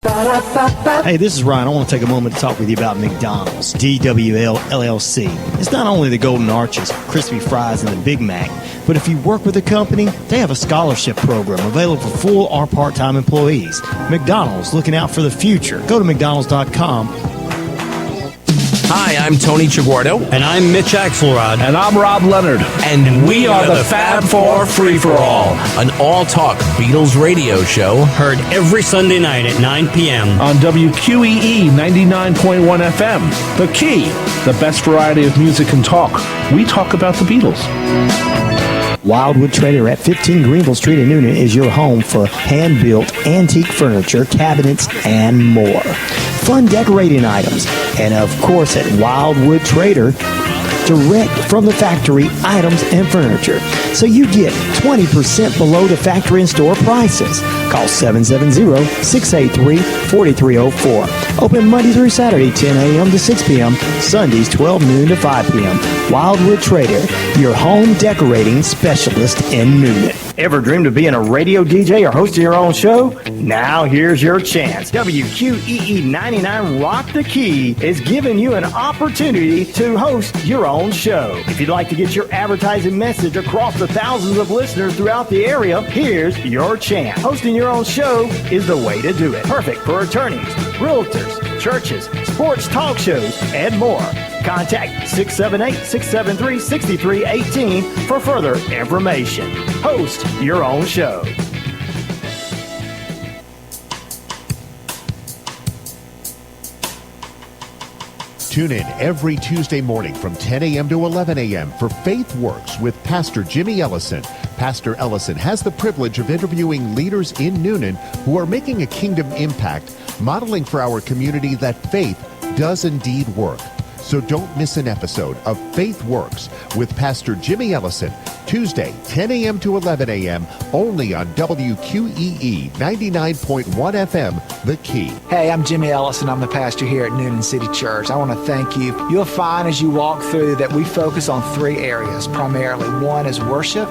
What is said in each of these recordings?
Hey, this is Ryan. I want to take a moment to talk with you about McDonald's, DWL LLC. It's not only the Golden Arches, crispy fries, and the Big Mac, but if you work with the company, they have a scholarship program available for full or part-time employees. McDonald's, looking out for the future. Go to McDonald's.com. Hi, I'm Tony Chiguardo. And I'm Mitch Axelrod. And I'm Rob Leonard. And we are the Fab Four Free-for-All, an all-talk Beatles radio show. Heard every Sunday night at 9 p.m. on WQEE 99.1 FM. The Key, the best variety of music and talk. We talk about the Beatles. Wildwood Trader at 15 Greenville Street in Noonan is your home for hand-built antique furniture, cabinets, and more. Fun decorating items. And of course at Wildwood Trader, direct from the factory items and furniture. So you get 20% below the factory and store prices. Call 770-683-4304. Open Monday through Saturday, 10 a.m. to 6 p.m. Sundays, 12 noon to 5 p.m. Wildwood Trader, your home decorating specialist in Noonan. Ever dreamed of being a radio DJ or hosting your own show? Now here's your chance. WQEE 99 Rock the Key is giving you an opportunity to host your own show. If you'd like to get your advertising message across the thousands of listeners throughout the area, here's your chance. Hosting your own show is the way to do it. Perfect for attorneys, realtors, churches, sports talk shows, and more. Contact 678-673-6318 for further information. Host your own show. Tune in every Tuesday morning from 10 a.m. to 11 a.m. for Faith Works with Pastor Jimmy Ellison. Pastor Ellison has the privilege of interviewing leaders in Noonan who are making a kingdom impact, modeling for our community that faith does indeed work. So don't miss an episode of Faith Works with Pastor Jimmy Ellison, Tuesday, 10 a.m. to 11 a.m., only on WQEE 99.1 FM, The Key. Hey, I'm Jimmy Ellison. I'm the pastor here at Noonan City Church. I want to thank you. You'll find as you walk through that we focus on three areas primarily. One is worship,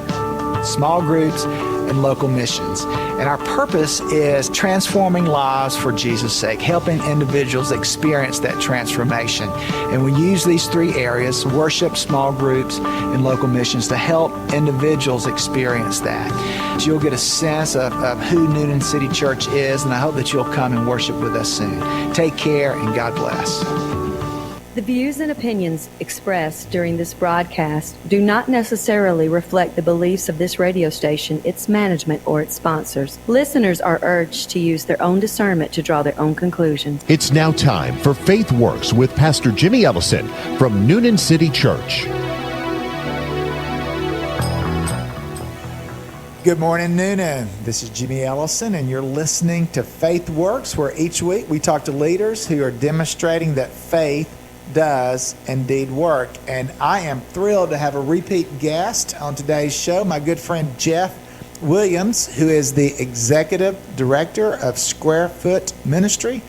small groups, and local missions. And our purpose is transforming lives for Jesus' sake, helping individuals experience that transformation. And we use these three areas, worship, small groups, and local missions, to help individuals experience that. So you'll get a sense of who Noonan City Church is, and I hope that you'll come and worship with us soon. Take care, and God bless. The views and opinions expressed during this broadcast do not necessarily reflect the beliefs of this radio station, its management, or its sponsors. Listeners are urged to use their own discernment to draw their own conclusions. It's now time for Faith Works with Pastor Jimmy Ellison from Noonan City Church. Good morning, Noonan. This is Jimmy Ellison, and you're listening to Faith Works, where each week we talk to leaders who are demonstrating that faith does indeed work. And I am thrilled to have a repeat guest on today's show, my good friend Jeff Williams, who is the Executive Director of Square Foot Ministry,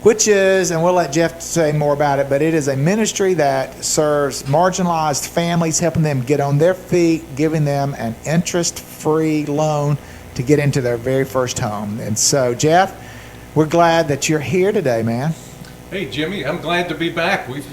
which is, and we'll let Jeff say more about it, but it is a ministry that serves marginalized families, helping them get on their feet, giving them an interest-free loan to get into their very first home. And so, Jeff, we're glad that you're here today, man. Hey, Jimmy, I'm glad to be back. We've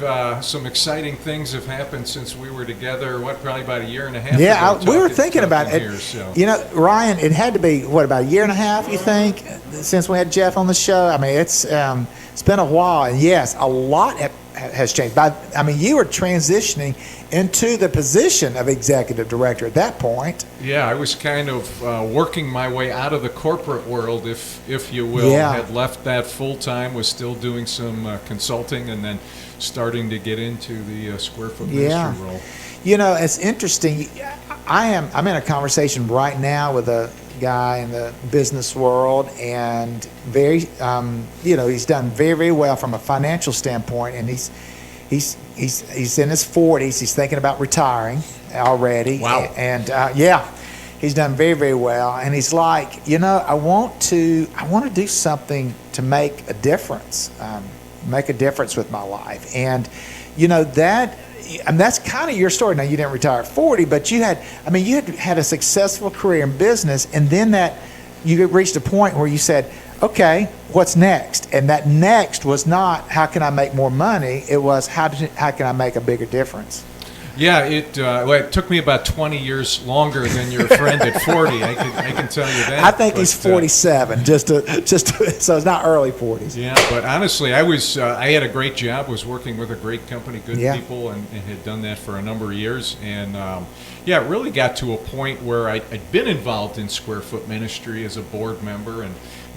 some exciting things have happened since we were together, probably about a year and a half ago. We were thinking about it. Here, so. You know, Ryan, it had to be, about a year and a half, you think, since we had Jeff on the show? I mean, it's been a while, and yes, a lot has changed. You were transitioning into the position of executive director at that point. Yeah, I was kind of working my way out of the corporate world, if you will. Yeah. I had left that full-time, was still doing some consulting, and then starting to get into the Square Foot ministry role. You know, it's interesting. I'm in a conversation right now with a guy in the business world, and he's done very, very well from a financial standpoint, and he's in his 40s. He's thinking about retiring already. Wow. And he's done very, very well. And he's like, I want to do something to make a difference with my life. And that's kind of your story. Now, you didn't retire at 40, but you had a successful career in business, and then you reached a point where you said, okay, what's next? And that next was not how can I make more money? It was how can I make a bigger difference? Yeah, it took me about 20 years longer than your friend at 40. I can tell you that. I think he's 47, just to, so it's not early 40s. Yeah, but honestly, I had a great job. Was working with a great company, good people, and had done that for a number of years. And it really got to a point where I'd been involved in Square Foot Ministry as a board member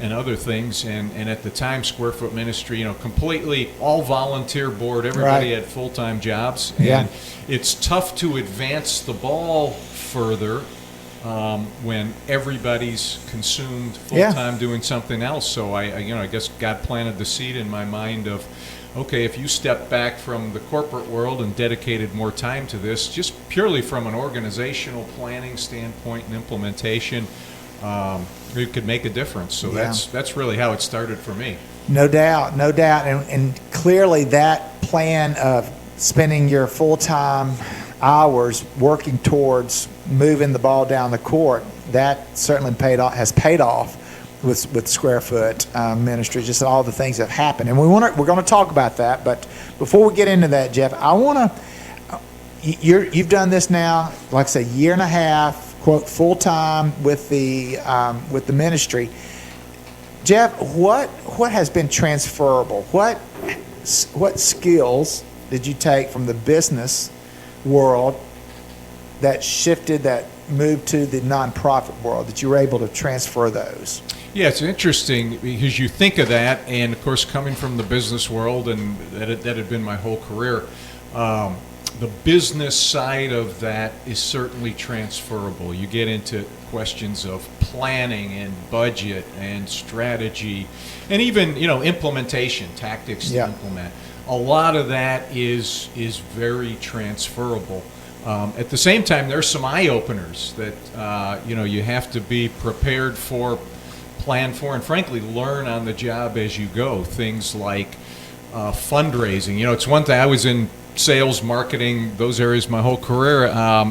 and other things. And at the time, Square Foot Ministry, completely all volunteer board. Everybody had full-time jobs. And it's tough to advance the ball further when everybody's consumed full-time doing something else. So I guess God planted the seed in my mind of, okay, if you step back from the corporate world and dedicated more time to this, just purely from an organizational planning standpoint and implementation, you could make a difference. So that's really how it started for me. No doubt. And clearly that plan of spending your full-time hours working towards moving the ball down the court, that certainly has paid off with Square Foot Ministry, just all the things that have happened. And we're going to talk about that. But before we get into that, Jeff, I want to, you've done this now, like I say, year and a half, quote, full-time with the ministry. Jeff, what has been transferable? What skills did you take from the business world that shifted, that moved to the nonprofit world, that you were able to transfer those? Yeah, it's interesting because you think of that, and of course, coming from the business world, and that had been my whole career, the business side of that is certainly transferable. You get into questions of planning and budget and strategy, and even implementation, tactics to implement. A lot of that is very transferable. At the same time, there's some eye openers that you have to be prepared for, plan for, and frankly learn on the job as you go. Things like fundraising. It's one thing. I was in sales, marketing, those areas my whole career.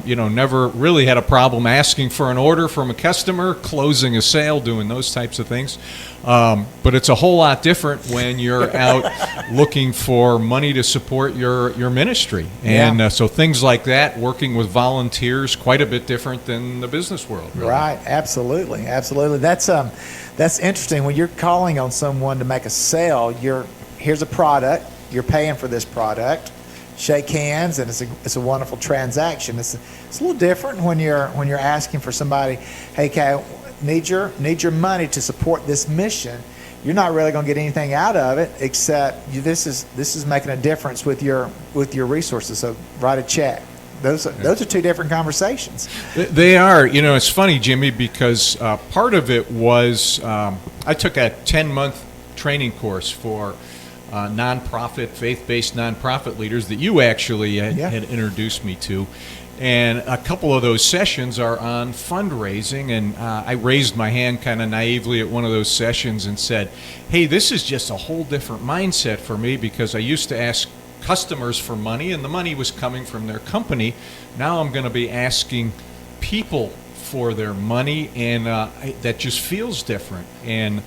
Never really had a problem asking for an order from a customer, closing a sale, doing those types of things. But it's a whole lot different when you're out looking for money to support your ministry. And so things like that, working with volunteers, quite a bit different than the business world. Really. Right, absolutely. That's interesting. When you're calling on someone to make a sale, here's a product, you're paying for this product, shake hands, and it's a wonderful transaction. It's a little different when you're asking for somebody, hey, Kay, need your money to support this mission. You're not really going to get anything out of it except this is making a difference with your resources. So write a check. Those are two different conversations. They are. It's funny, Jimmy, because part of it was I took a 10-month training course for nonprofit, faith-based nonprofit leaders that you actually had introduced me to. And a couple of those sessions are on fundraising, and I raised my hand kind of naively at one of those sessions and said, hey, this is just a whole different mindset for me, because I used to ask customers for money, and the money was coming from their company. Now I'm going to be asking people for their money, and that just feels different. And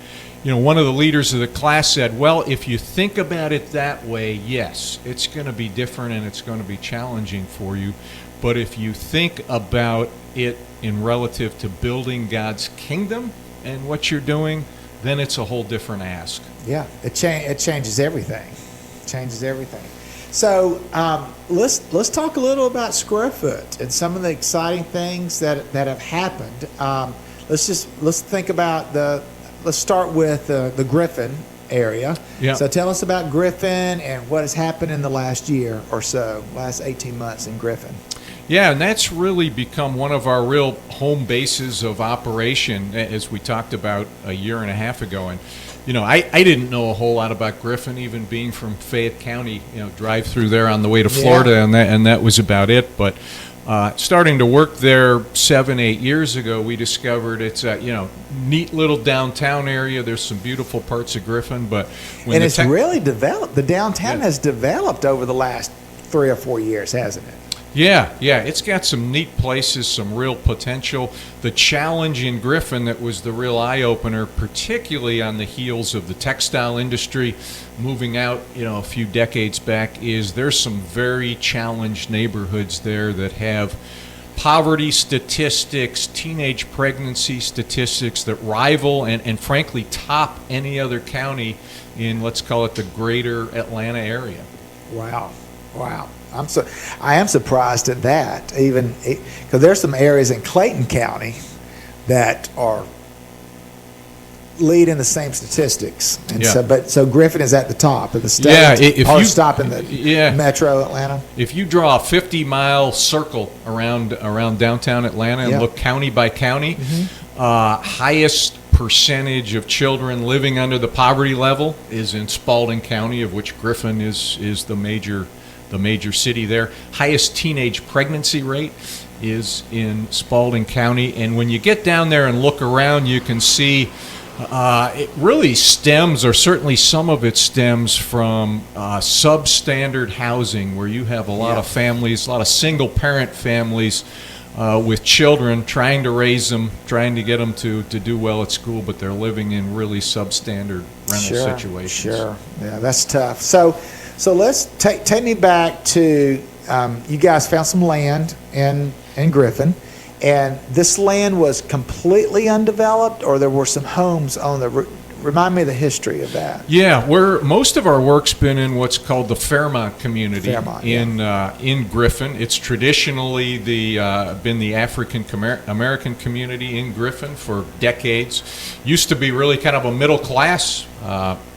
one of the leaders of the class said, well, if you think about it that way, yes, it's going to be different and it's going to be challenging for you. But if you think about it in relative to building God's kingdom and what you're doing, then it's a whole different ask. Yeah, it changes everything. So let's talk a little about Square Foot and some of the exciting things that have happened. Let's think about let's start with the Griffin area. Yeah. So tell us about Griffin and what has happened in the last year or so, last 18 months in Griffin. Yeah, and that's really become one of our real home bases of operation, as we talked about a year and a half ago. And I didn't know a whole lot about Griffin, even being from Fayette County. Drive through there on the way to Florida, and that was about it. But starting to work there 7-8 years ago, we discovered it's a neat little downtown area. There's some beautiful parts of Griffin, but when it's really developed. The downtown has developed over the last 3 or 4 years, hasn't it? Yeah, it's got some neat places, some real potential. The challenge in Griffin that was the real eye-opener, particularly on the heels of the textile industry moving out, a few decades back, is there's some very challenged neighborhoods there that have poverty statistics, teenage pregnancy statistics that rival and frankly top any other county in, let's call it, the greater Atlanta area. Wow. I am surprised at that, even because there's some areas in Clayton County that are lead in the same statistics, and so Griffin is at the top of the state. Yeah, if or you stop in the metro Atlanta. If you draw a 50-mile circle around downtown Atlanta and look county by county, highest percentage of children living under the poverty level is in Spalding County, of which Griffin is the major city there. Highest teenage pregnancy rate is in Spalding County. And when you get down there and look around, you can see it really stems, or certainly some of it stems from substandard housing, where you have a lot of families, a lot of single-parent families with children, trying to raise them, trying to get them to do well at school, but they're living in really substandard rental situations. Sure, yeah, that's tough. So let's take me back to you guys found some land in Griffin, and this land was completely undeveloped, or there were some homes on the. Remind me of the history of that. Yeah, most of our work's been in what's called the Fairmont community in Griffin. It's traditionally been the African American community in Griffin for decades. Used to be really kind of a middle class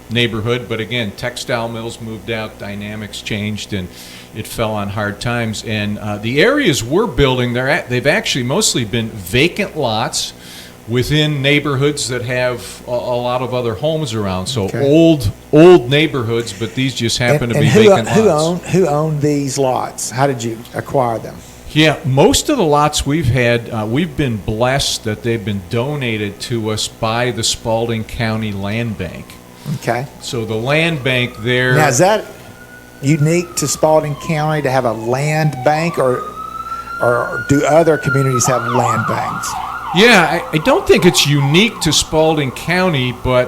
neighborhood, but again, textile mills moved out, dynamics changed, and it fell on hard times. And the areas we're building, they've actually mostly been vacant lots within neighborhoods that have a lot of other homes around. So old neighborhoods, but these just happen to be vacant lots. Who owned these lots? How did you acquire them? Yeah, most of the lots we've had, we've been blessed that they've been donated to us by the Spalding County Land Bank. Okay. So the land bank there. Now, is that unique to Spalding County to have a land bank, or do other communities have land banks? Yeah, I don't think it's unique to Spalding County, but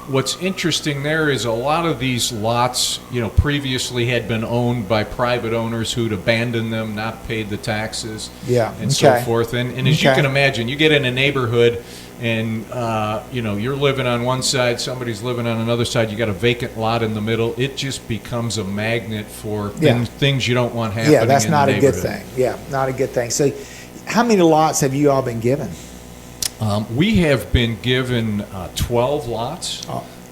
what's interesting there is a lot of these lots, previously had been owned by private owners who'd abandoned them, not paid the taxes, and so forth. And as you can imagine, you get in a neighborhood and you're living on one side, somebody's living on another side, you got a vacant lot in the middle. It just becomes a magnet for things you don't want happening. Yeah, that's not a good thing. Yeah, not a good thing. So how many lots have you all been given? We have been given 12 lots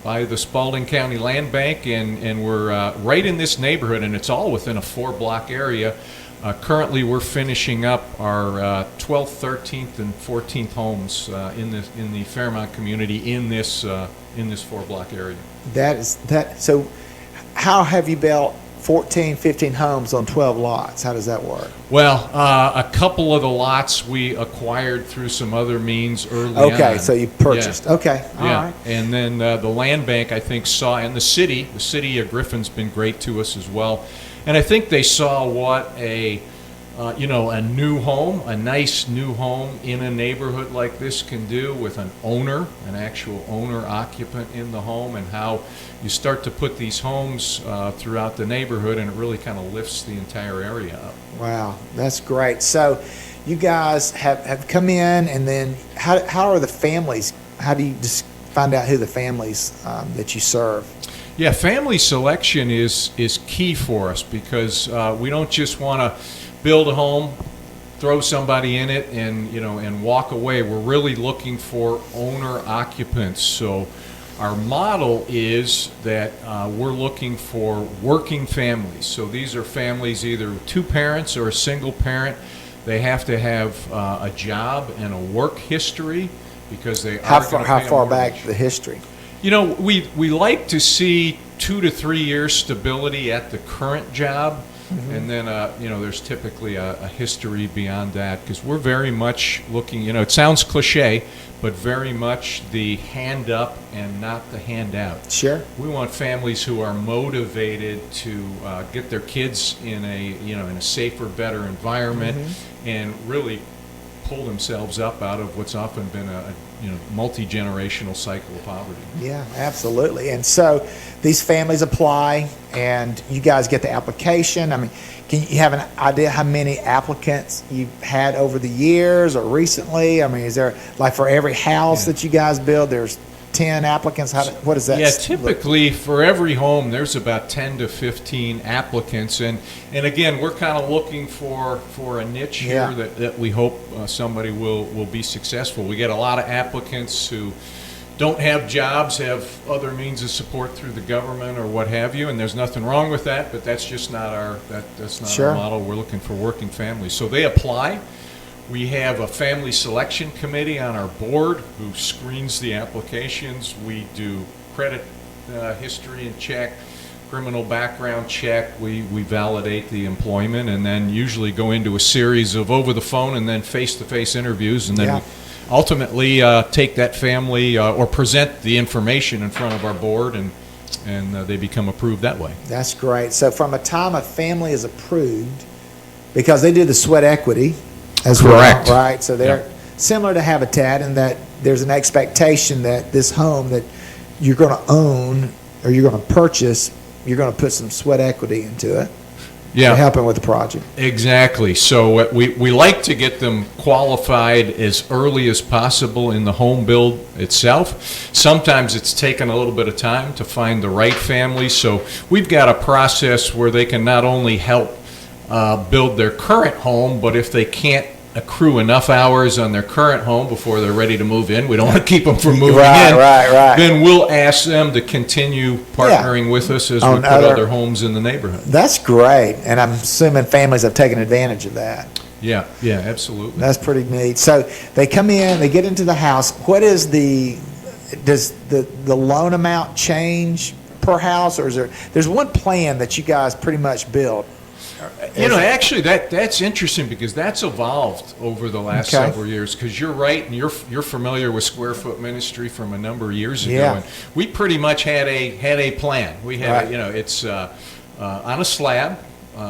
by the Spalding County Land Bank, and we're right in this neighborhood, and it's all within a 4-block area. Currently, we're finishing up our 12th, 13th, and 14th homes in the Fairmont community in this 4-block area. So how have you built 14, 15 homes on 12 lots? How does that work? Well, a couple of the lots we acquired through some other means early on. Okay, so you purchased. Yeah. Okay, all right. And then the land bank, I think, saw, and the city of Griffin's been great to us as well. And I think they saw what a new home, a nice new home in a neighborhood like this can do with an actual owner occupant in the home, and how you start to put these homes throughout the neighborhood, and it really kind of lifts the entire area up. Wow, that's great. So you guys have come in, and then how are the families? How do you just find out who the families that you serve? Yeah, family selection is key for us, because we don't just want to build a home, throw somebody in it, and walk away. We're really looking for owner occupants. So our model is that we're looking for working families. So these are families, either 2 parents or a single parent. They have to have a job and a work history, because they are how far back the history? We like to see 2 to 3 years stability at the current job. and then there's typically a history beyond that, because we're very much looking. It sounds cliche, but very much the hand up and not the handout. Sure. We want families who are motivated to get their kids in a safer, better environment, and really pull themselves up out of what's often been a multi-generational cycle of poverty. Yeah, absolutely. And so these families apply, and you guys get the application. I mean, can you have an idea how many applicants you've had over the years or recently? I mean, is there, like, for every house that you guys build, there's 10 applicants? What is that? Yeah, typically for every home, there's about 10 to 15 applicants. And again, we're kind of looking for a niche here that we hope somebody will be successful. We get a lot of applicants who don't have jobs, have other means of support through the government or what have you, and there's nothing wrong with that, but that's just not our our model. We're looking for working families. So they apply. We have a family selection committee on our board who screens the applications. We do credit history and check, criminal background check. We validate the employment, and then usually go into a series of over the phone and then face-to-face interviews, and then we ultimately take that family or present the information in front of our board, and they become approved that way. That's great. So from a time a family is approved, because they do the sweat equity as Correct. well, right? So they're similar to Habitat in that there's an expectation that this home that you're going to own or you're going to purchase, you're going to put some sweat equity into it. To help them with the project. Exactly. So we like to get them qualified as early as possible in the home build itself. Sometimes it's taken a little bit of time to find the right family. So we've got a process where they can not only help build their current home, but if they can't accrue enough hours on their current home before they're ready to move in, we don't want to keep them from moving in. Right. Then we'll ask them to continue partnering with us as we put other homes in the neighborhood. That's great, and I'm assuming families have taken advantage of that. Yeah, absolutely. That's pretty neat. So they come in, they get into the house. Does the loan amount change per house, or there's one plan that you guys pretty much build? Actually, that's interesting, because that's evolved over the last several years. Because you're right, and you're familiar with Square Foot Ministry from a number of years ago, and we pretty much had a plan. We had it's on a slab,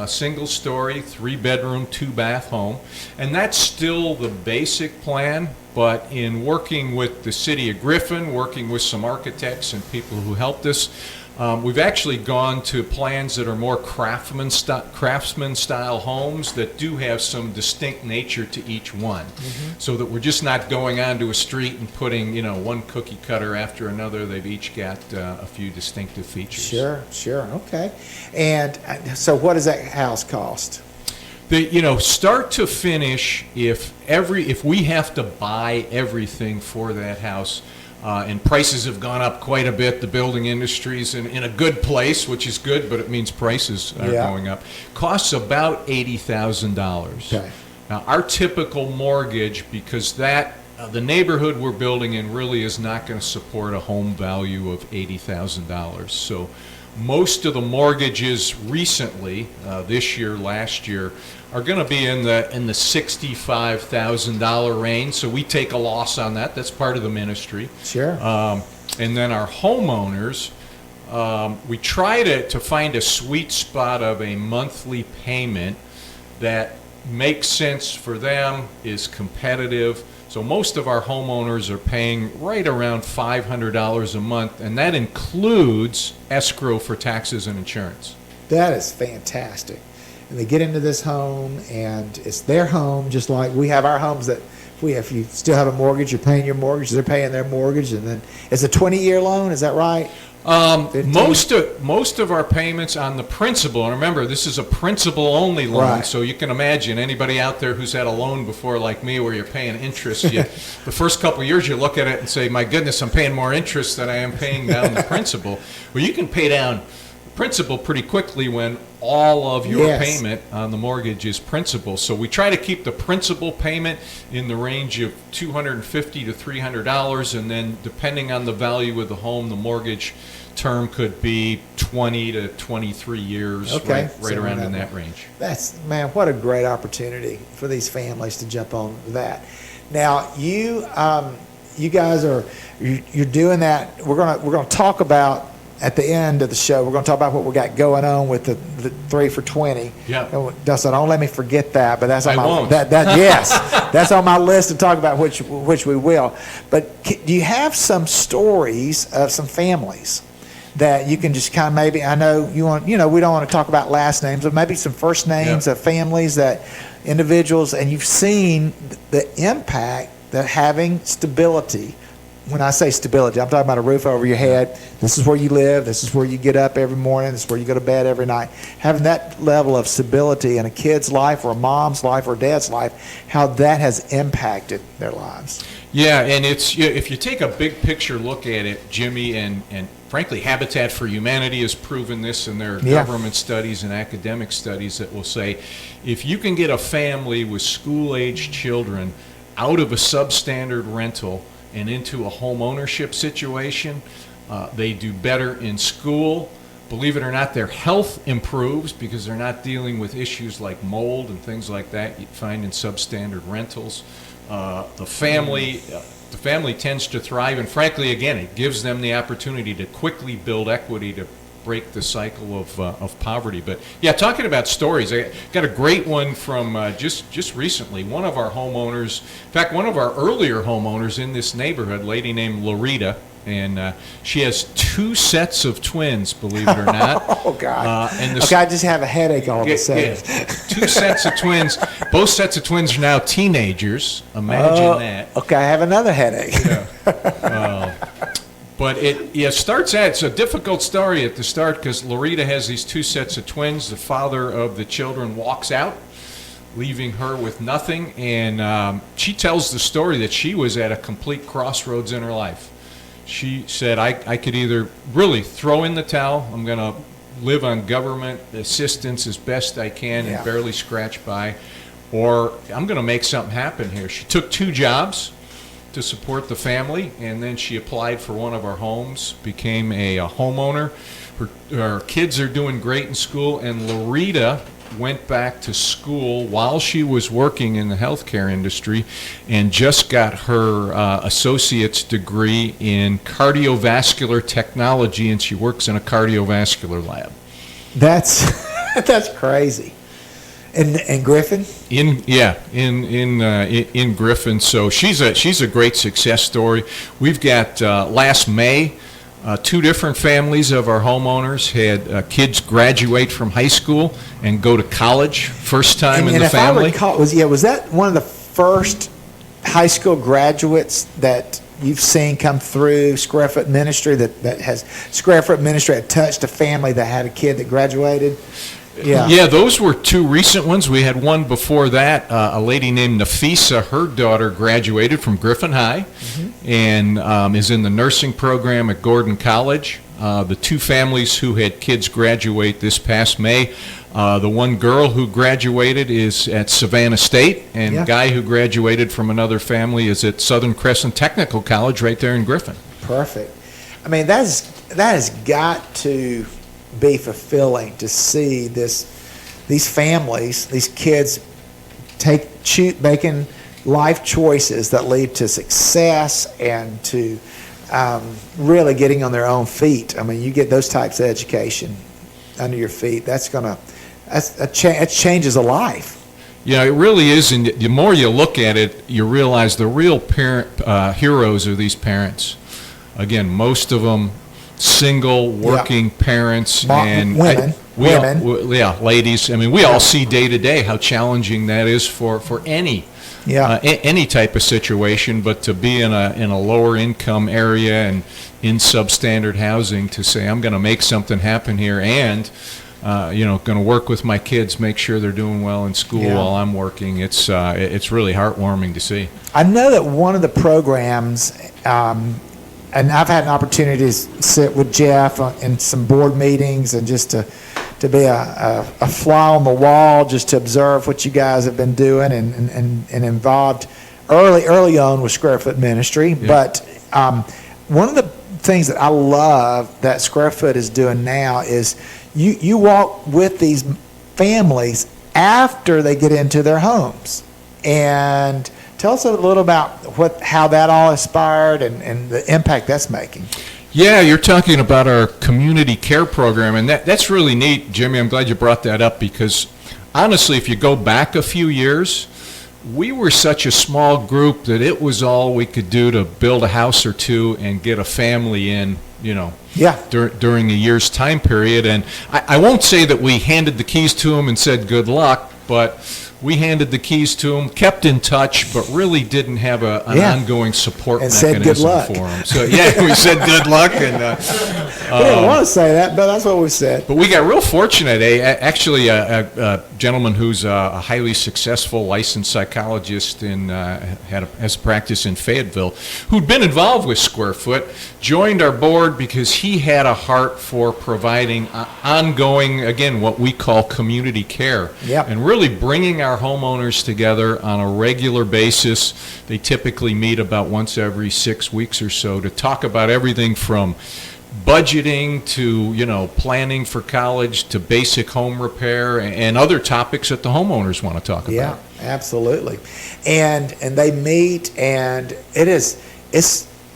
single story, 3-bedroom, 2-bath home, and that's still the basic plan. But in working with the city of Griffin, working with some architects and people who helped us, we've actually gone to plans that are more craftsman-style homes that do have some distinct nature to each one, so that we're just not going onto a street and putting one cookie cutter after another. They've each got a few distinctive features. Sure. Okay. And so what does that house cost? Start to finish, if we have to buy everything for that house, and prices have gone up quite a bit. The building industry is in a good place, which is good, but it means prices are going up. Costs about $80,000. Okay. Now, our typical mortgage, because the neighborhood we're building in really is not going to support a home value of $80,000. So most of the mortgages recently, this year, last year, are going to be in the $65,000 range. So we take a loss on that. That's part of the ministry. Sure. And then our homeowners, we try to find a sweet spot of a monthly payment that makes sense for them, is competitive. So most of our homeowners are paying right around $500 a month, and that includes escrow for taxes and insurance. That is fantastic. And they get into this home, and it's their home, just like we have our homes that if you still have a mortgage, you're paying your mortgage, they're paying their mortgage, and then it's a 20-year loan, is that right? Most of our payments on the principal, and remember, this is a principal-only loan, Right. So you can imagine anybody out there who's had a loan before, like me, where you're paying interest, the first couple of years you look at it and say, my goodness, I'm paying more interest than I am paying down the principal. Well, you can pay down principal pretty quickly when all of your payment on the mortgage is principal. So we try to keep the principal payment in the range of $250 to $300, and then depending on the value of the home, the mortgage term could be 20 to 23 years, Okay. right So around in that- that range. Man, what a great opportunity for these families to jump on that. Now, you guys you're doing that. We're gonna talk about at the end of the show. We're gonna talk about what we got going on with the 3 for 20. Yeah. So don't let me forget that. But that's on I my won't. yes, that's on my list to talk about, which we will. But do you have some stories of some families that you can just kind of maybe, I know we don't want to talk about last names, but maybe some first names of families, that individuals, and you've seen the impact that having stability. When I say stability, I'm talking about a roof over your head. This is where you live. This is where you get up every morning. This is where you go to bed every night. Having that level of stability in a kid's life or a mom's life or a dad's life, how that has impacted their lives. Yeah, and if you take a big picture look at it, Jimmy, and frankly, Habitat for Humanity has proven this in their government studies and academic studies that will say, if you can get a family with school-aged children out of a substandard rental and into a home ownership situation, they do better in school. Believe it or not, their health improves because they're not dealing with issues like mold and things like that you find in substandard rentals. The family tends to thrive, and frankly, again, it gives them the opportunity to quickly build equity to break the cycle of poverty. But yeah, talking about stories, I got a great one from just recently. One of our homeowners, in fact, one of our earlier homeowners in this neighborhood, a lady named Loretta, and she has 2 sets of twins, believe it or not. Oh, God. And I just have a headache all of a sudden. 2 sets of twins. Both sets of twins are now teenagers. Imagine that. Okay, I have another headache. But it starts out, it's a difficult story at the start because Loretta has these 2 sets of twins. The father of the children walks out, leaving her with nothing. And she tells the story that she was at a complete crossroads in her life. She said, I could either really throw in the towel, I'm going to live on government assistance as best I can and barely scratch by, or I'm going to make something happen here. She took 2 jobs to support the family, and then she applied for one of our homes, became a homeowner. Her kids are doing great in school, and Loretta went back to school while she was working in the healthcare industry and just got her associate's degree in cardiovascular technology, and she works in a cardiovascular lab. That's crazy. In Griffin? In Griffin. So she's a great success story. We've got last May, 2 different families of our homeowners had kids graduate from high school and go to college first time in the family. I recall, was that one of the first high school graduates that you've seen come through Square Foot Ministry that has Square Foot Ministry had touched a family that had a kid that graduated? Yeah, those were 2 recent ones. We had one before that. A lady named Nafisa, her daughter graduated from Griffin High and is in the nursing program at Gordon College. The 2 families who had kids graduate this past May, the one girl who graduated is at Savannah State, and the guy who graduated from another family is at Southern Crescent Technical College right there in Griffin. Perfect. I mean, that has got to be fulfilling to see these families, these kids making life choices that lead to success and to really getting on their own feet. I mean, you get those types of education under your feet, it changes a life. Yeah, it really is, and the more you look at it, you realize the real heroes are these parents. Again, most of them single, working parents, and women. Ladies. I mean, we all see day to day how challenging that is for any any type of situation. But to be in a lower income area and in substandard housing, to say I'm going to make something happen here, and going to work with my kids, make sure they're doing well in school while I'm working. It's really heartwarming to see. I know that one of the programs. And I've had an opportunity to sit with Jeff in some board meetings and just to be a fly on the wall, just to observe what you guys have been doing and involved early on with Square Foot Ministry. Yeah. But one of the things that I love that Square Foot is doing now is you walk with these families after they get into their homes. And tell us a little about how that all inspired and the impact that's making. Yeah, you're talking about our community care program, and that's really neat, Jimmy. I'm glad you brought that up because, honestly, if you go back a few years, we were such a small group that it was all we could do to build a house or two and get a family in, during a year's time period. And I won't say that we handed the keys to them and said good luck, but we handed the keys to them, kept in touch, but really didn't have an ongoing support and mechanism said good for them. So we said good luck, and we didn't want to say that, but that's what we said. But we got real fortunate. Actually, a gentleman who's a highly successful licensed psychologist and has a practice in Fayetteville, who'd been involved with Square Foot, joined our board because he had a heart for providing ongoing, again, what we call community care, and really bringing our homeowners together on a regular basis. They typically meet about once every 6 weeks or so to talk about everything from budgeting to planning for college to basic home repair and other topics that the homeowners want to talk about. Yeah, absolutely. And they meet, and it's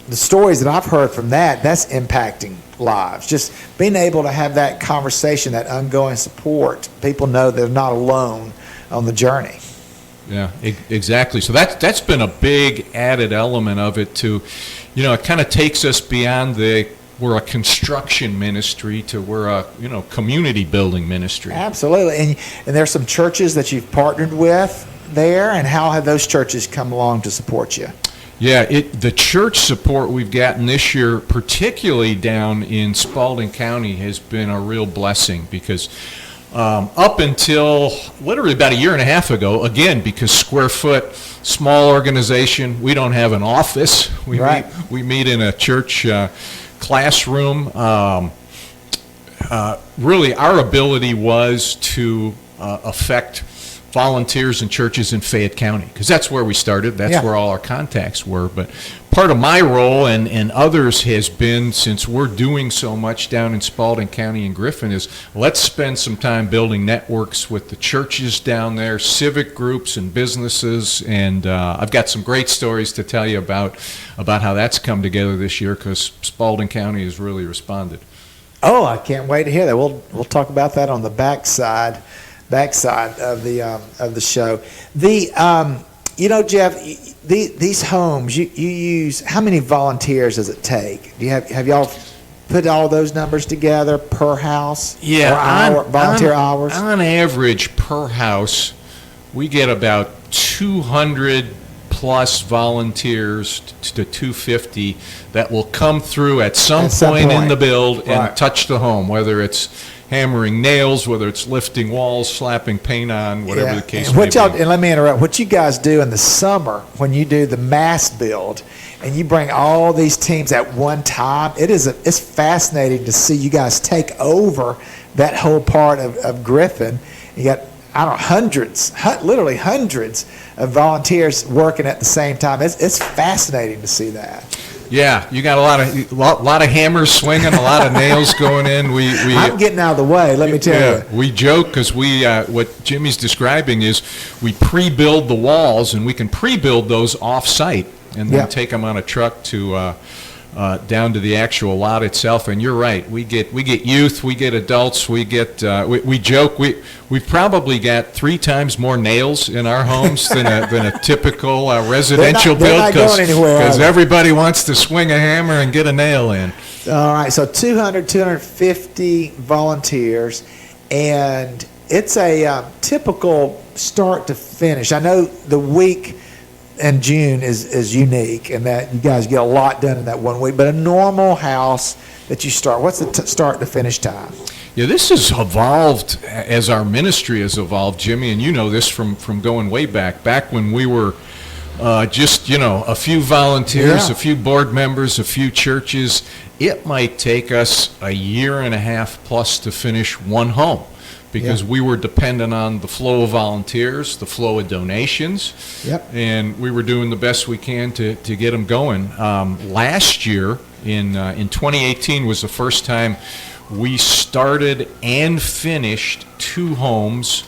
the stories that I've heard from that's impacting lives. Just being able to have that conversation, that ongoing support. People know they're not alone on the journey. Yeah, exactly. So that's been a big added element of it too. It kind of takes us beyond we're a construction ministry to we're a community building ministry. Absolutely. And there's some churches that you've partnered with there, and how have those churches come along to support you? Yeah, the church support we've gotten this year, particularly down in Spalding County, has been a real blessing because up until literally about a year and a half ago, again, because Square Foot, small organization, we don't have an office. We meet in a church classroom. Really, our ability was to affect volunteers in churches in Fayette County, because that's where we started. That's where all our contacts were. But part of my role and others has been, since we're doing so much down in Spalding County and Griffin, is let's spend some time building networks with the churches down there, civic groups and businesses. And I've got some great stories to tell you about how that's come together this year, because Spalding County has really responded. Oh, I can't wait to hear that. We'll talk about that on the backside of the show. Jeff, these homes you use, how many volunteers does it take? Do you have y'all put all those numbers together per house? Yeah, volunteer hours. On average per house, we get about 200 plus volunteers to 250 that will come through at some point in the build and touch the home, whether it's hammering nails, whether it's lifting walls, slapping paint on, whatever the case may be. And let me interrupt. What you guys do in the summer when you do the mass build and you bring all these teams at one time, it's fascinating to see you guys take over that whole part of Griffin. You got, literally hundreds of volunteers working at the same time. It's fascinating to see that. Yeah, you got a lot of hammers swinging, a lot of nails going in. I'm getting out of the way, let me tell you. We joke because what Jimmy's describing is we pre-build the walls, and we can pre-build those off-site and then take them on a truck to down to the actual lot itself. And you're right, we get youth, we get adults, we joke we've probably got 3 times more nails in our homes than a typical residential build, because everybody wants to swing a hammer and get a nail in. All right, so 250 volunteers, and it's a typical start to finish. I know the week in June is unique in that you guys get a lot done in that 1 week, but a normal house that you start, what's the start to finish time? Yeah, this has evolved as our ministry has evolved, Jimmy, and you know this from going way back when we were just a few volunteers, a few board members, a few churches. It might take us a year and a half plus to finish one home, because we were dependent on the flow of volunteers, the flow of donations, and we were doing the best we can to get them going. Last year, In 2018 was the first time we started and finished 2 homes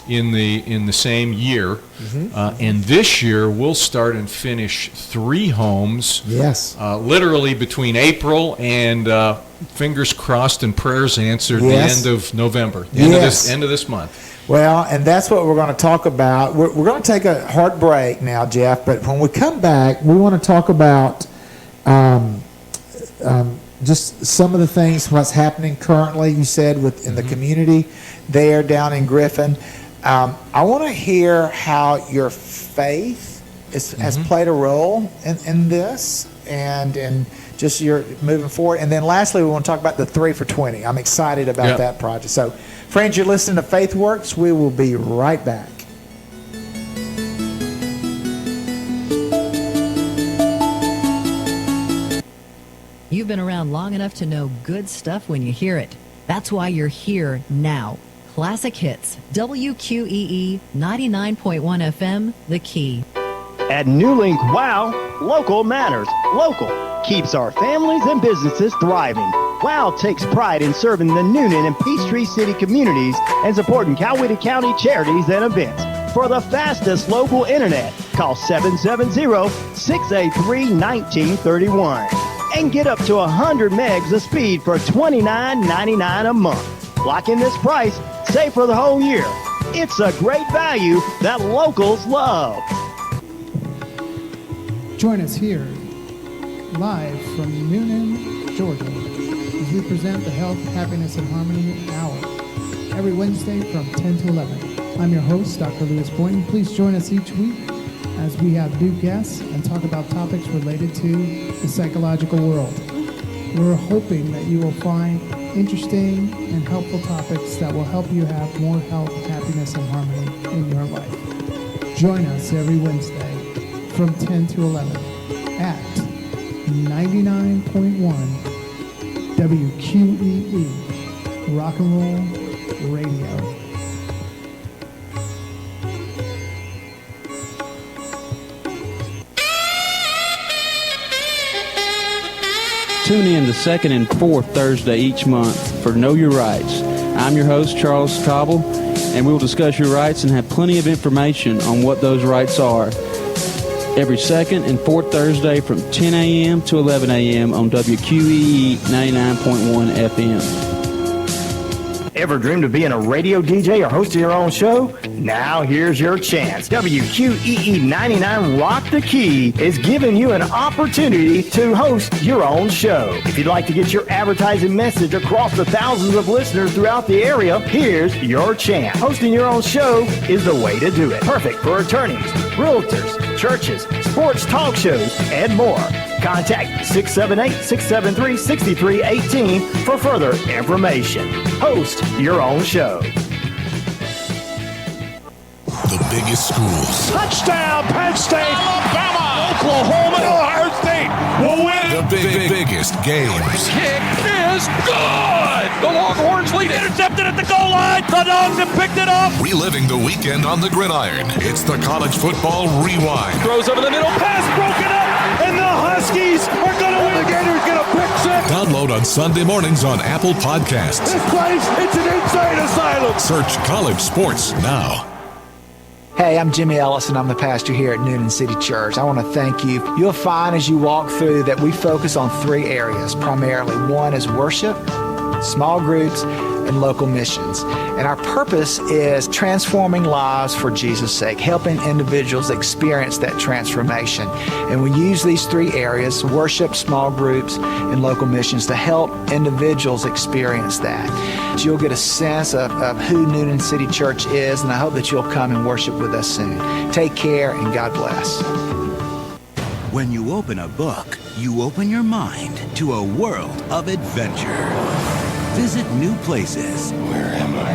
in the same year, and this year we'll start and finish 3 homes. Yes. Literally between April and fingers crossed and prayers answered, Yes. the end of November, Yes. end of this month. Well, and that's what we're going to talk about. We're going to take a hard break now, Jeff, but when we come back, we want to talk about just some of the things, what's happening currently, you said, in the community there down in Griffin. I want to hear how your faith has played a role in this and just your moving forward. And then lastly, we want to talk about the 3 for 20. I'm excited about that project. So, friends, you're listening to Faith Works. We will be right back. You've been around long enough to know good stuff when you hear it. That's why you're here now. Classic Hits, WQEE 99.1 FM, The Key. At Newlink, WOW, local matters. Local keeps our families and businesses thriving. WOW takes pride in serving the Noonan and Peachtree City communities and supporting Coweta County charities and events. For the fastest local internet, call 770-683-1931 and get up to 100 megs of speed for $29.99 a month. Lock in this price, save for the whole year. It's a great value that locals love. Join us here, live from Noonan, Georgia, as we present the Health, Happiness, and Harmony Hour, every Wednesday from 10 to 11. I'm your host, Dr. Lewis Boynton. Please join us each week as we have new guests and talk about topics related to the psychological world. We're hoping that you will find interesting and helpful topics that will help you have more health, happiness, and harmony in your life. Join us every Wednesday from 10 to 11 at 99.1 WQEE Rock and Roll Radio. Tune in the second and fourth Thursday each month for Know Your Rights. I'm your host, Charles Cobble, and we will discuss your rights and have plenty of information on what those rights are. Every second and fourth Thursday from 10 a.m. to 11 a.m. on WQEE 99.1 FM. Ever dreamed of being a radio DJ or hosting your own show? Now here's your chance. WQEE 99 Rock the Key is giving you an opportunity to host your own show. If you'd like to get your advertising message across the thousands of listeners throughout the area, here's your chance. Hosting your own show is the way to do it. Perfect for attorneys, realtors, churches, sports talk shows, and more. Contact 678-673-6318 for further information. Host your own show. The biggest schools. Touchdown, Penn State! Alabama! Oklahoma! Ohio State! Will win it! The biggest games. Kick is good! The Longhorns lead, intercepted at the goal line. The Dogs have picked it up. Reliving the weekend on the gridiron. It's the College Football Rewind. Throws over the middle, pass broken up, and the Huskies are going to win. The Gators get a pick six. Download on Sunday mornings on Apple Podcasts. This place, it's an insane asylum. Search College Sports now. Hey, I'm Jimmy Ellison. I'm the pastor here at Noonan City Church. I want to thank you. You'll find as you walk through that we focus on 3 areas primarily. One is worship, small groups, and local missions. And our purpose is transforming lives for Jesus' sake, helping individuals experience that transformation. And we use these 3 areas, worship, small groups, and local missions, to help individuals experience that. So you'll get a sense of who Noonan City Church is, and I hope that you'll come and worship with us soon. Take care, and God bless. When you open a book, you open your mind to a world of adventure. Visit new places. Where am I?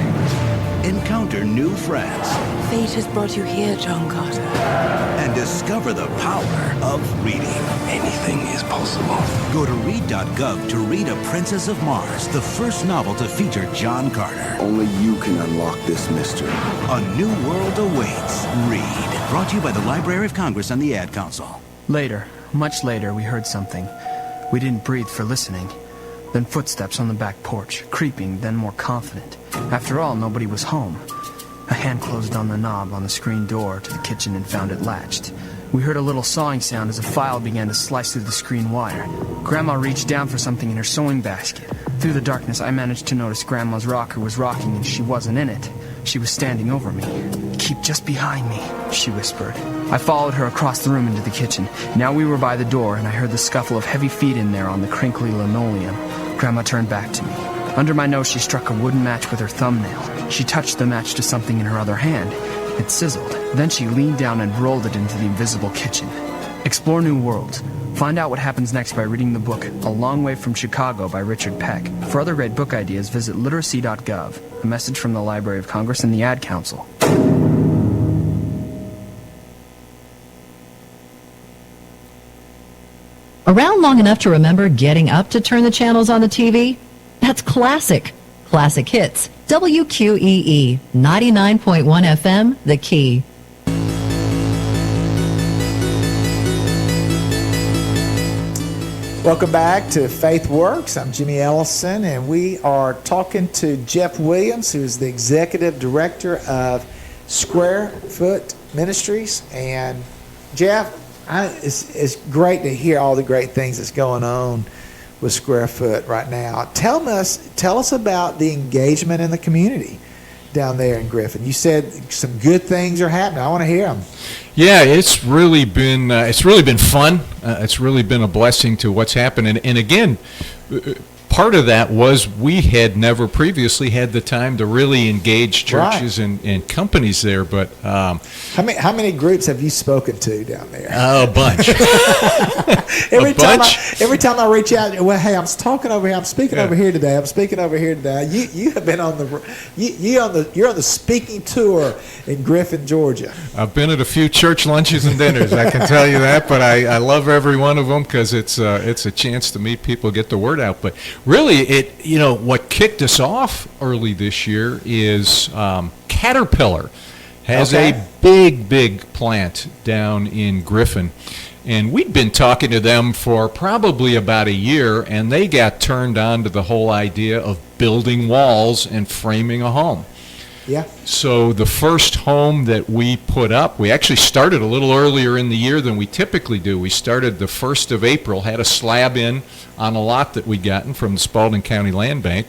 Encounter new friends. Fate has brought you here, John Carter. And discover the power of reading. Anything is possible. Go to read.gov to read A Princess of Mars, the first novel to feature John Carter. Only you can unlock this mystery. A new world awaits. Read. Brought to you by the Library of Congress and the Ad Council. Later, much later, we heard something. We didn't breathe for listening. Then footsteps on the back porch, creeping, then more confident. After all, nobody was home. A hand closed on the knob on the screen door to the kitchen and found it latched. We heard a little sawing sound as a file began to slice through the screen wire. Grandma reached down for something in her sewing basket. Through the darkness, I managed to notice Grandma's rocker was rocking and she wasn't in it. She was standing over me. "Keep just behind me," she whispered. I followed her across the room into the kitchen. Now we were by the door, and I heard the scuffle of heavy feet in there on the crinkly linoleum. Grandma turned back to me. Under my nose, she struck a wooden match with her thumbnail. She touched the match to something in her other hand. It sizzled. Then she leaned down and rolled it into the invisible kitchen. Explore new worlds. Find out what happens next by reading the book A Long Way from Chicago by Richard Peck. For other great book ideas, visit literacy.gov. A message from the Library of Congress and the Ad Council. Around long enough to remember getting up to turn the channels on the TV? That's classic. Classic Hits. WQEE 99.1 FM, The Key. Welcome back to Faith Works. I'm Jimmy Ellison, and we are talking to Jeff Williams, who is the Executive Director of Square Foot Ministries. And Jeff, it's great to hear all the great things that's going on with Square Foot right now. Tell us about the engagement in the community down there in Griffin. You said some good things are happening. I want to hear them. Yeah, it's really been fun. It's really been a blessing to what's happened. And again, part of that was we had never previously had the time to really engage churches and companies there. But how many groups have you spoken to down there? A bunch. Every time I reach out, well, hey, I'm talking over here. I'm speaking over here today. I'm speaking over here today. You have been on you're on the speaking tour in Griffin, Georgia. I've been at a few church lunches and dinners. I can tell you that. But I love every one of them because it's a chance to meet people, get the word out. But really, what kicked us off early this year is Caterpillar has a big plant down in Griffin. And we'd been talking to them for probably about a year, and they got turned on to the whole idea of building walls and framing a home. Yeah. So the first home that we put up, we actually started a little earlier in the year than we typically do. We started the 1st of April, had a slab in on a lot that we'd gotten from the Spalding County Land Bank.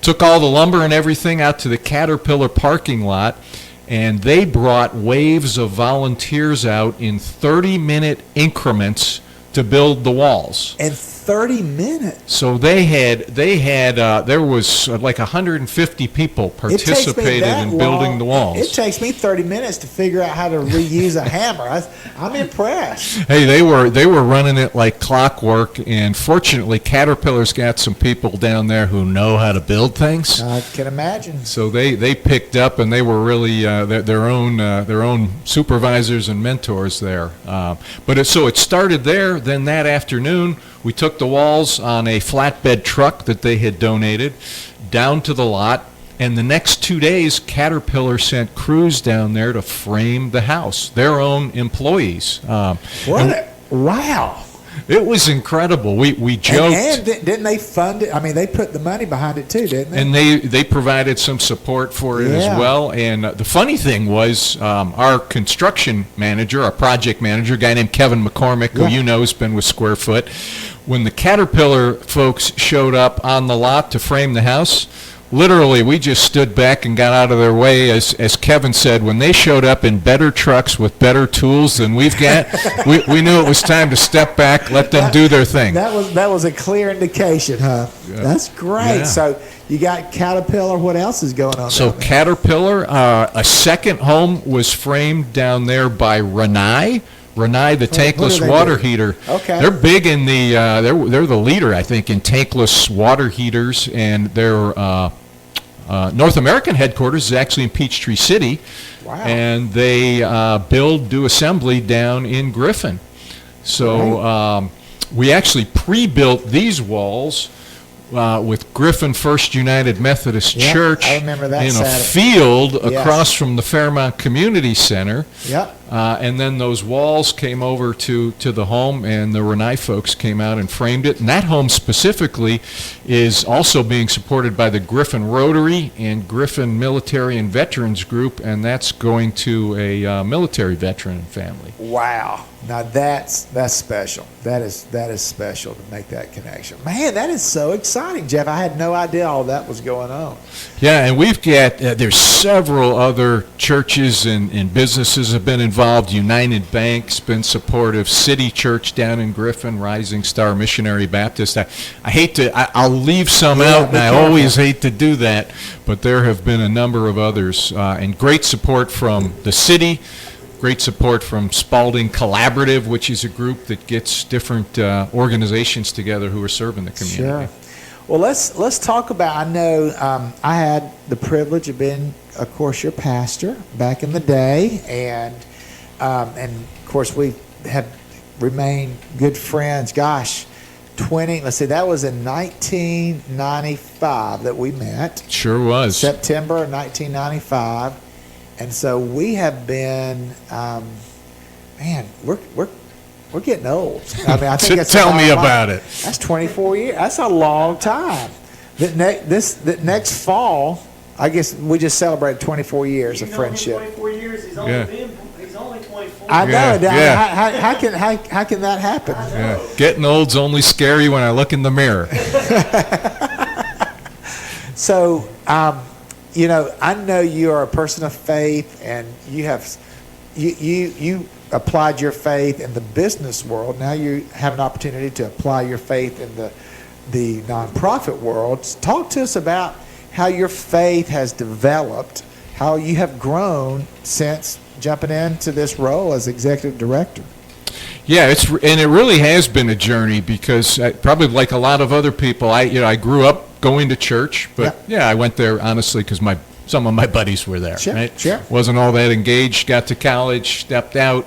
Took all the lumber and everything out to the Caterpillar parking lot, and they brought waves of volunteers out in 30-minute increments to build the walls. And 30 minutes. So there was like 150 people participated in building the walls. It takes me 30 minutes to figure out how to reuse a hammer. I'm impressed. Hey, they were running it like clockwork, and fortunately Caterpillar's got some people down there who know how to build things. I can imagine. So they picked up, and they were really their own supervisors and mentors there. But it started there. Then that afternoon, we took the walls on a flatbed truck that they had donated down to the lot, and the next 2 days, Caterpillar sent crews down there to frame the house, their own employees. Wow. It was incredible. We joked. And didn't they fund it? I mean, they put the money behind it too, didn't they? And they provided some support for it as well. And the funny thing was, our construction manager, our project manager, a guy named Kevin McCormick, who you know has been with Square Foot, when the Caterpillar folks showed up on the lot to frame the house, literally, we just stood back and got out of their way. As Kevin said, when they showed up in better trucks with better tools than we've got, we knew it was time to step back, let them do their thing. That was a clear indication, huh? Yeah. That's great. Yeah. So you got Caterpillar. What else is going on? So Caterpillar, a second home was framed down there by Renai, the tankless water heater. Okay. They're big in the they're the leader, I think, in tankless water heaters, and their North American headquarters is actually in Peachtree City. Wow. And they do assembly down in Griffin. So we actually pre-built these walls with Griffin First United Methodist Church I remember that in Saturday. a field across from the Fairmount Community Center. Yep. And then those walls came over to the home, and the Renai folks came out and framed it. And that home specifically is also being supported by the Griffin Rotary and Griffin Military and Veterans Group, and that's going to a military veteran family. Wow. Now that's special. That is special to make that connection. Man, that is so exciting, Jeff. I had no idea all that was going on. Yeah, and we've got, there's several other churches and businesses have been involved. United Bank's been supportive. City Church down in Griffin, Rising Star Missionary Baptist. I hate to, I'll leave some out, and I always hate to do that, but there have been a number of others, and great support from the city. Great support from Spalding Collaborative, which is a group that gets different organizations together who are serving the community. Sure. Well, let's talk about. I know I had the privilege of being, of course, your pastor back in the day, and of course we have remained good friends. Gosh, let's see, that was in 1995 that we met. Sure was. September of 1995. And so we have been, man, we're getting old. I mean, I think that's tell me about it. That's 24 years. That's a long time. That next fall, I guess we just celebrated 24 years of friendship. 24 years. He's only 24. I know. Yeah. How can that happen? Yeah. Getting old's only scary when I look in the mirror. So. You know, I know you are a person of faith, and you applied your faith in the business world. Now you have an opportunity to apply your faith in the nonprofit world. Talk to us about how your faith has developed, how you have grown since jumping into this role as executive director. Yeah, and it really has been a journey, because probably like a lot of other people, I grew up going to church, but I went there honestly because some of my buddies were there. Sure, right? Sure. Wasn't all that engaged. Got to college, stepped out.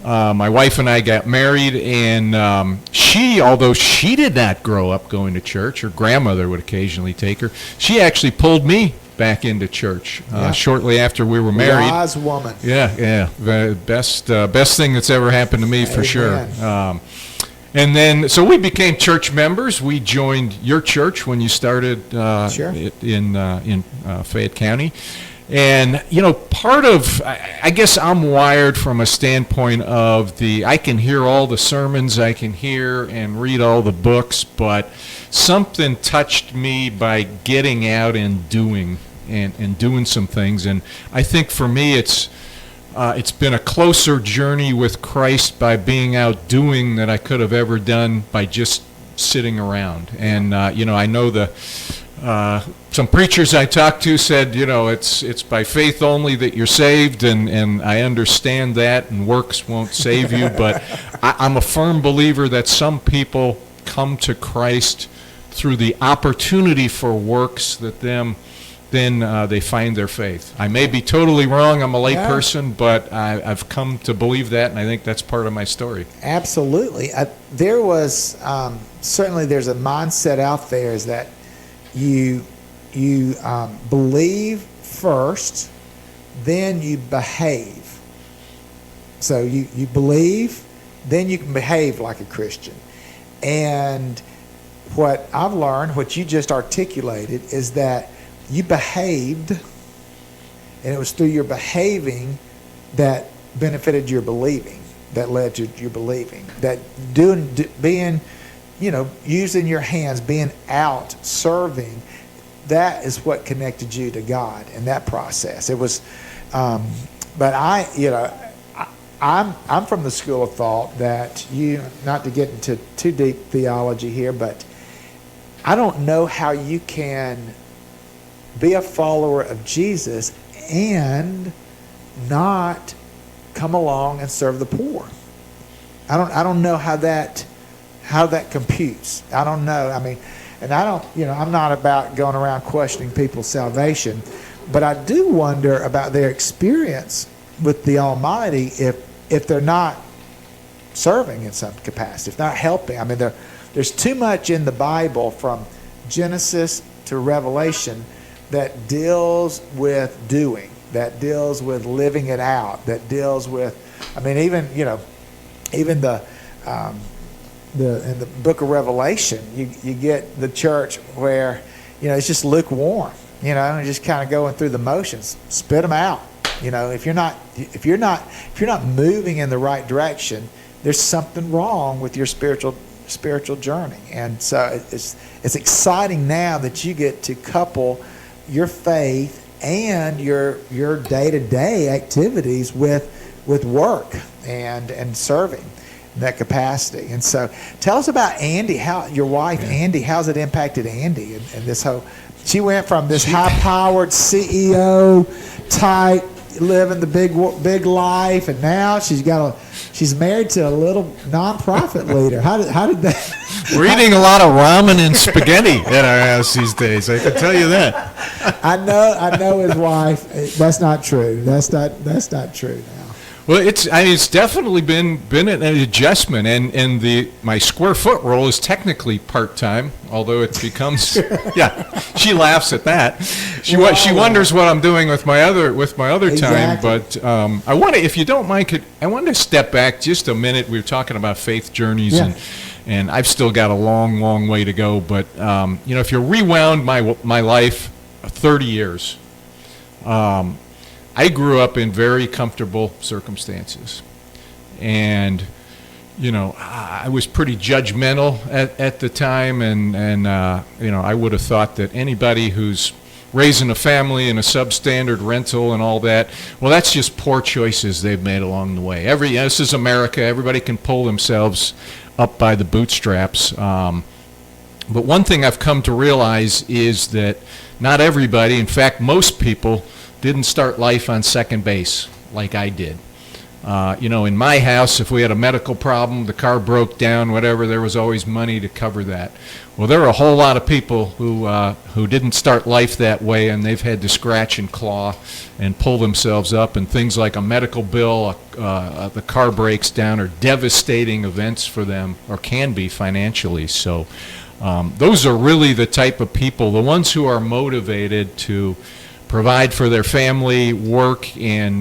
My wife and I got married, and although she did not grow up going to church, her grandmother would occasionally take her. She actually pulled me back into church shortly after we were married. Wise woman. Yeah. The best thing that's ever happened to me, for sure. And then, so we became church members. We joined your church when you started in Fayette County. And, part of, I guess I'm wired from a standpoint of I can hear all the sermons, I can hear and read all the books, but something touched me by getting out and doing some things. And I think for me, it's been a closer journey with Christ by being out doing than I could have ever done by just sitting around. And I know some preachers I talked to said, it's by faith only that you're saved, and I understand that, and works won't save you. But I'm a firm believer that some people come to Christ through the opportunity for works that then they find their faith. I may be totally wrong. I'm a lay person, but I've come to believe that, and I think that's part of my story. Absolutely. There was certainly there's a mindset out there is that you believe first, then you behave. So you believe, then you can behave like a Christian. And what I've learned, what you just articulated, is that you behaved, and it was through your behaving that benefited your believing, that led to your believing. That being, using your hands, being out, serving, that is what connected you to God in that process. It was, but I'm from the school of thought that not to get into too deep theology here, but I don't know how you can be a follower of Jesus and not come along and serve the poor. I don't know how that computes. I don't know. I mean, and I don't, I'm not about going around questioning people's salvation, but I do wonder about their experience with the Almighty if they're not serving in some capacity, if not helping. I mean, there's too much in the Bible from Genesis to Revelation that deals with doing, that deals with living it out, that deals with I mean, even in the book of Revelation, you get the church where, it's just lukewarm, and just kind of going through the motions. Spit them out. If you're not moving in the right direction, there's something wrong with your spiritual journey. And so it's exciting now that you get to couple your faith and your day-to-day activities with work and serving in that capacity. And so tell us about Andy, how your wife Andy, how's it impacted Andy and this whole, she went from this high-powered CEO type, living the big life, and now she's married to a little nonprofit leader. How did that? We're eating a lot of ramen and spaghetti at our house these days. I can tell you that. I know his wife. That's not true. That's not true now. Well, it's definitely been an adjustment, and my square foot role is technically part-time, although it becomes she laughs at that. She wonders what I'm doing with my other time. But I want to, if you don't mind, I want to step back just a minute. We were talking about faith journeys, and I've still got a long way to go. But if you rewound my life 30 years. I grew up in very comfortable circumstances, and I was pretty judgmental at the time, and I would have thought that anybody who's raising a family in a substandard rental and all that, well, that's just poor choices they've made along the way. This is America. Everybody can pull themselves up by the bootstraps. But one thing I've come to realize is that not everybody, in fact, most people, didn't start life on second base like I did. In my house, if we had a medical problem, the car broke down, whatever, there was always money to cover that. Well, there are a whole lot of people who didn't start life that way, and they've had to scratch and claw and pull themselves up, and things like a medical bill, the car breaks down, are devastating events for them, or can be financially. So those are really the type of people, the ones who are motivated to provide for their family, work, and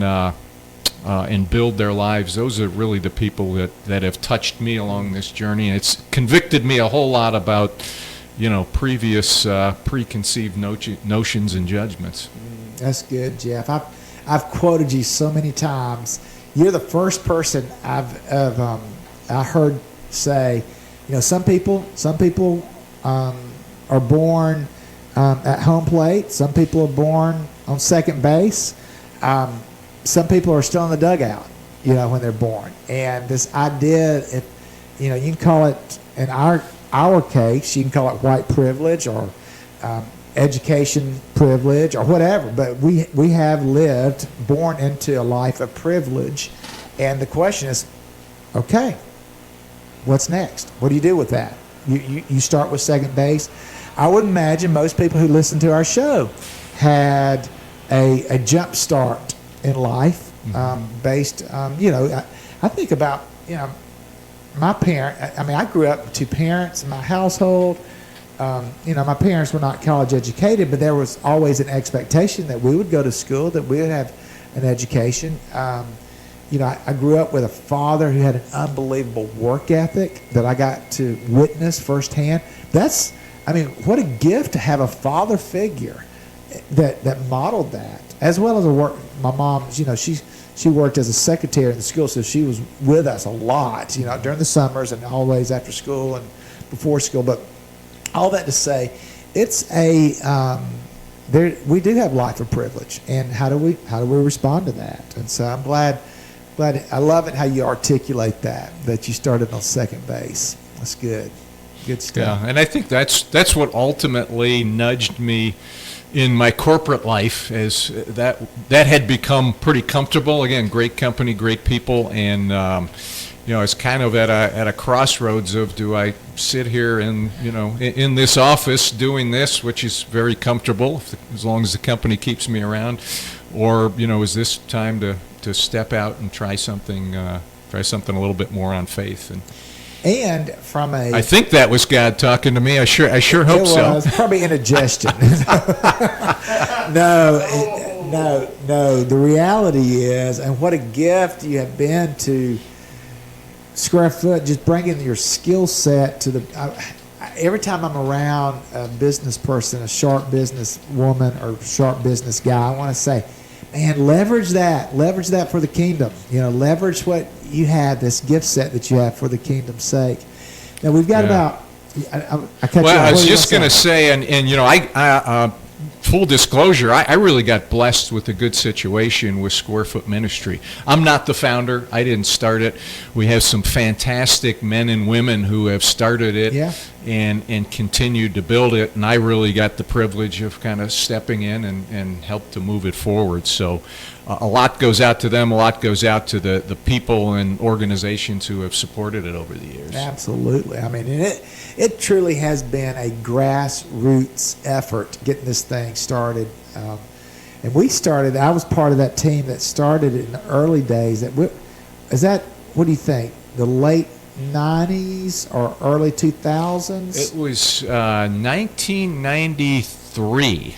build their lives. Those are really the people that have touched me along this journey, and it's convicted me a whole lot about, previous preconceived notions and judgments. That's good, Jeff. I've quoted you so many times. You're the first person I heard say, some people are born at home plate. Some people are born on second base. Some people are still in the dugout, when they're born. And this idea, you can call it, in our case, you can call it white privilege or education privilege or whatever. But we have lived, born into a life of privilege. And the question is, okay, what's next? What do you do with that? You start with second base. I would imagine most people who listen to our show had a jump start in life based, I think about, my parent. I mean, I grew up with two parents in my household. My parents were not college educated, but there was always an expectation that we would go to school, that we would have an education. I grew up with a father who had an unbelievable work ethic that I got to witness firsthand. What a gift to have a father figure that modeled that, as well as my mom, she worked as a secretary in the school, so she was with us a lot, during the summers and always after school and before school. But all that to say, it's we do have life of privilege, and how do we respond to that? And so I'm glad. I love it how you articulate that you started on second base. That's good. Good stuff. Yeah, and I think that's what ultimately nudged me in my corporate life, as that had become pretty comfortable. Again, great company, great people, and it's kind of at a crossroads of, do I sit here in this office doing this, which is very comfortable as long as the company keeps me around, or is this time to step out and try something a little bit more on faith. And from I think that was God talking to me. I sure hope so. It was probably indigestion. No, No. The reality is, and what a gift you have been to Square Foot, just bringing your skill set to the. Every time I'm around a business person, a sharp business woman or sharp business guy, I want to say, man, leverage that for the kingdom. Leverage what you have, this gift set that you have for the kingdom's sake. Now we've got about. I was just going to say, and I full disclosure, I really got blessed with a good situation with Square Foot Ministry. I'm not the founder. I didn't start it. We have some fantastic men and women who have started it and continued to build it, and I really got the privilege of kind of stepping in and help to move it forward. So a lot goes out to them. A lot goes out to the people and organizations who have supported it over the years. Absolutely. I mean, it truly has been a grassroots effort getting this thing started. And I was part of that team that started it in the early days. What do you think, the late 90s or early 2000s? It was 1993.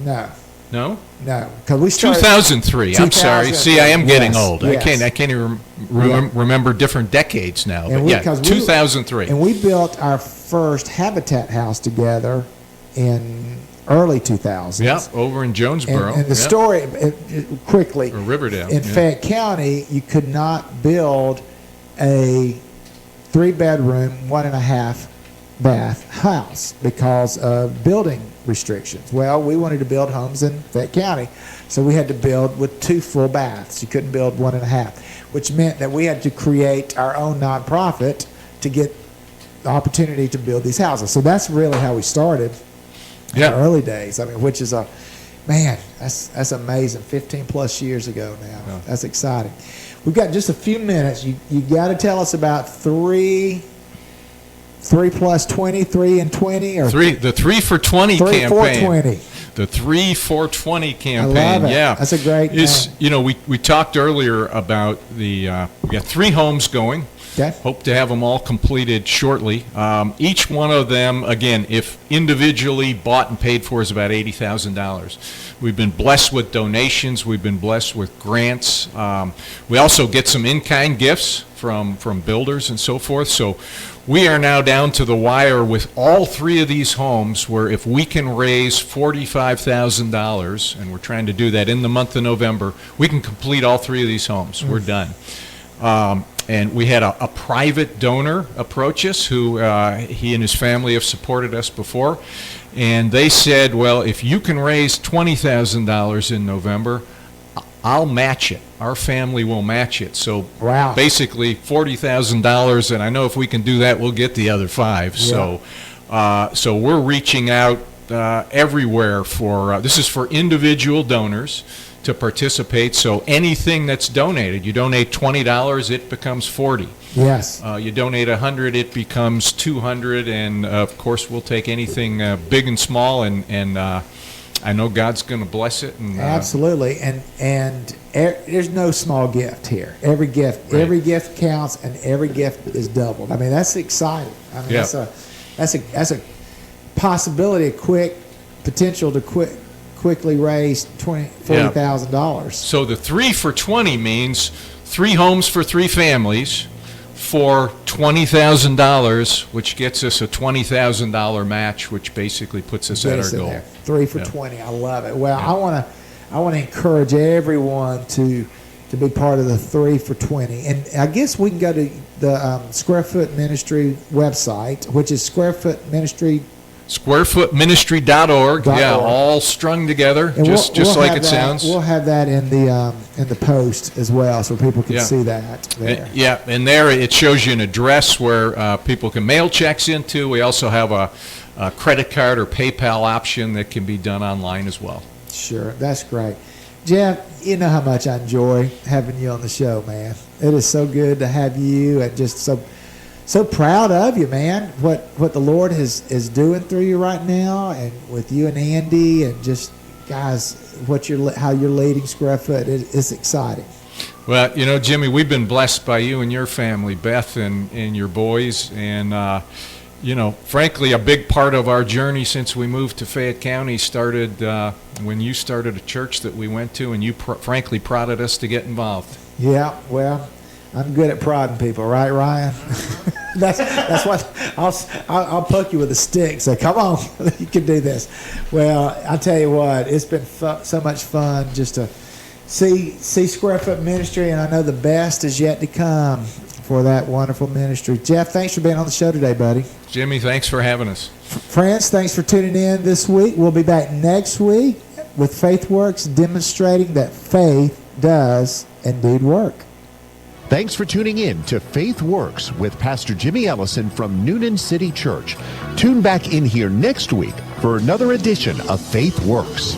No. No, because we started 2003. I'm sorry. See, I am getting old. Yes. I can't even remember different decades now. And but 2003. And we built our first Habitat house together in early 2000s. Yeah, over in Jonesboro. And the story, quickly, or Riverdale. In Fayette County, you could not build a 3-bedroom, 1.5 bath house because of building restrictions. Well, we wanted to build homes in Fayette County, so we had to build with 2 full baths. You couldn't build 1.5, which meant that we had to create our own nonprofit to get the opportunity to build these houses. So that's really how we started in the early days. I mean, which is that's amazing. 15 plus years ago now. Yeah. That's exciting. We've got just a few minutes. You got to tell us about 3 plus 20, 3 and 20, or the 3 for 20 campaign. 3 for 20. The 3 for 20 campaign. I love it. Yeah, that's a great. We talked earlier about we got 3 homes going. Okay. Hope to have them all completed shortly. Each one of them, again, if individually bought and paid for, is about $80,000. We've been blessed with donations. We've been blessed with grants. We also get some in-kind gifts from builders and so forth. So we are now down to the wire with all 3 of these homes, where if we can raise $45,000, and we're trying to do that in the month of November, we can complete all 3 of these homes. We're done. And we had a private donor approach us, who he and his family have supported us before. And they said, well, if you can raise $20,000 in November, I'll match it. Our family will match it. So basically $40,000, and I know if we can do that, we'll get the other 5. Yeah. So we're reaching out everywhere for this is for individual donors to participate. So anything that's donated, you donate $20, it becomes $40. Yes. You donate $100, it becomes $200, and of course we'll take anything big and small, and I know God's going to bless it. And absolutely, and there's no small gift here. Every gift counts, and every gift is doubled. I mean, that's exciting. I mean, that's a possibility, a quick potential to quickly raise $40,000. So the 3 for 20 means 3 homes for 3 families for $20,000, which gets us a $20,000 match, which basically puts us at our goal. There. 3 for 20. I love it. Well, I want to encourage everyone to be part of the 3 for 20. And I guess we can go to the Square Foot Ministry website, which is SquarefootMinistry.org. Yeah, all strung together, and just like it sounds. We'll have that in the post as well, so people can see that there. And there it shows you an address where people can mail checks into. We also have a credit card or PayPal option that can be done online as well. Sure, that's great. Jeff, you know how much I enjoy having you on the show, man. It is so good to have you, and just so proud of you, man. What the Lord is doing through you right now, and with you and Andy, and just guys, how you're leading Square Foot. It's exciting. Well, Jimmy, we've been blessed by you and your family, Beth and your boys, and frankly, a big part of our journey since we moved to Fayette County started when you started a church that we went to, and you frankly prodded us to get involved. Yeah, well, I'm good at prodding people, right, Ryan? that's what I'll poke you with a stick. Say, come on, you can do this. Well, I tell you what, it's been so much fun just to see Square Foot Ministry, and I know the best is yet to come for that wonderful ministry. Jeff, thanks for being on the show today, buddy. Jimmy, thanks for having us. Friends, thanks for tuning in this week. We'll be back next week with FaithWorks, demonstrating that faith does indeed work. Thanks for tuning in to Faith Works with Pastor Jimmy Ellison from Noonan City Church. Tune back in here next week for another edition of Faith Works.